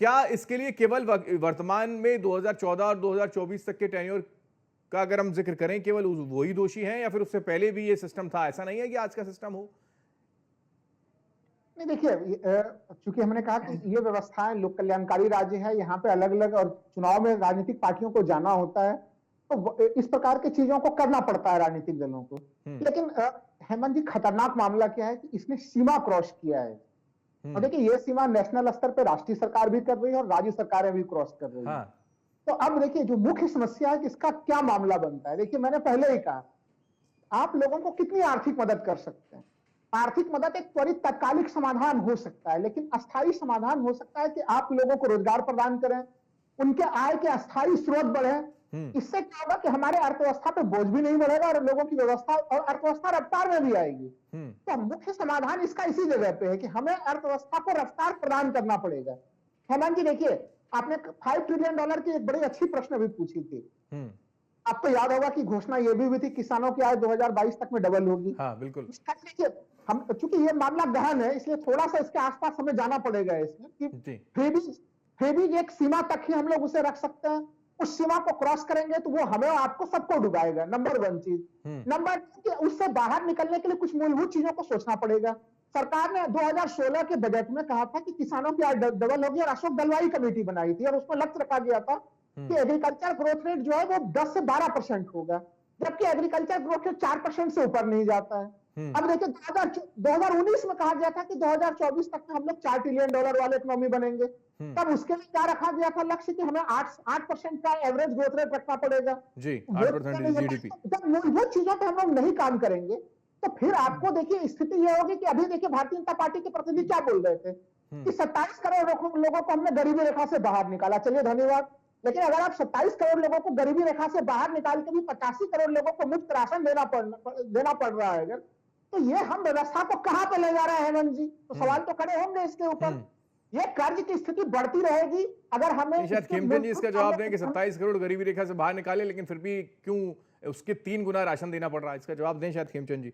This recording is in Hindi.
क्या इसके लिए केवल वर्तमान में 2014 और 2024 तक के टेन्योर का अगर हम जिक्र करें केवल वही दोषी हैं या फिर उससे पहले भी ये सिस्टम था? ऐसा नहीं है कि आज का सिस्टम हो। नहीं, देखिए, चूंकि हमने कहा कि ये व्यवस्थाएं लोक कल्याणकारी राज्य है, यहाँ पे अलग अलग और चुनाव में राजनीतिक पार्टियों को जाना होता है, तो इस प्रकार की चीजों को करना पड़ता है राजनीतिक दलों को। लेकिन हेमंत जी, खतरनाक मामला क्या है कि इसने सीमा क्रॉस किया है। और देखिए, ये सीमा नेशनल स्तर पे राष्ट्रीय सरकार भी कर रही है और राज्य सरकारें भी क्रॉस कर रही है। तो अब देखिए, जो मुख्य समस्या है कि इसका क्या मामला बनता है। देखिए, मैंने पहले ही कहा, आप लोगों को कितनी आर्थिक मदद कर सकते हैं। आर्थिक मदद एक त्वरित तात्कालिक समाधान हो सकता है, लेकिन अस्थायी समाधान हो सकता है कि आप लोगों को रोजगार प्रदान करें, उनके आय के अस्थायी स्रोत बढ़े। इससे क्या होगा कि हमारे अर्थव्यवस्था पे बोझ भी नहीं बढ़ेगा और लोगों की व्यवस्था और अर्थव्यवस्था रफ्तार में भी आएगी। तो मुख्य समाधान इसका इसी जगह पे है कि हमें अर्थव्यवस्था को रफ्तार प्रदान करना पड़ेगा। हेमंत जी, देखिए, आपने $5 ट्रिलियन की एक बड़ी अच्छी प्रश्न भी पूछी थी। आपको याद होगा कि घोषणा ये भी हुई थी किसानों की आय 2022 तक में डबल होगी। हाँ, बिल्कुल। देखिए, हम चूंकि ये मामला गहन है, इसलिए थोड़ा सा इसके आसपास हमें जाना पड़ेगा इसमें कि फ्रीबीज एक सीमा तक ही हम लोग उसे रख सकते हैं। उस सीमा को क्रॉस करेंगे तो वो हमें आपको सबको डुबाएगा। नंबर 1 चीज। नंबर 2, उससे बाहर निकलने के लिए कुछ मूलभूत चीजों को सोचना पड़ेगा। सरकार ने 2016 के बजट में कहा था कि किसानों की आय डबल होगी और अशोक गहलोत कमेटी बनाई थी और उसमें लक्ष्य रखा गया था कि एग्रीकल्चर ग्रोथ रेट जो है वो 10 से 12% होगा, जबकि एग्रीकल्चर ग्रोथ रेट 4% से ऊपर नहीं जाता है। अब देखिए, 2019 में कहा गया था कि 2024 तक में हम लोग $4 ट्रिलियन वाले इकोनॉमी बनेंगे। तब उसके लिए क्या रखा गया था लक्ष्य कि हमें 8% का एवरेज ग्रोथ रेट रखना पड़ेगा। जी, 8% जीडीपी। जब मूलभूत चीजों पे हम लोग नहीं काम करेंगे तो फिर आपको देखिए स्थिति ये होगी कि अभी देखिए भारतीय जनता पार्टी के प्रतिनिधि क्या बोल रहे थे कि 27 करोड़ लोगों को हमने गरीबी रेखा से बाहर निकाला। चलिए, धन्यवाद। लेकिन अगर आप 27 करोड़ लोगों को गरीबी रेखा से बाहर निकाल के भी 85 करोड़ लोगों को मुफ्त राशन देना पड़ रहा है अगर, तो ये हम व्यवस्था को कहां पे ले जा रहे हैं हेमंत जी? तो सवाल तो खड़े होंगे इसके ऊपर। ये कर्ज की स्थिति बढ़ती रहेगी अगर हमें शायद खेमचंद जी इसका जवाब दें कि 27 करोड़ गरीबी रेखा से बाहर निकाले, लेकिन फिर भी क्यों उसके 3 गुना राशन देना पड़ रहा है? इसका जवाब दें शायद खेमचंद जी।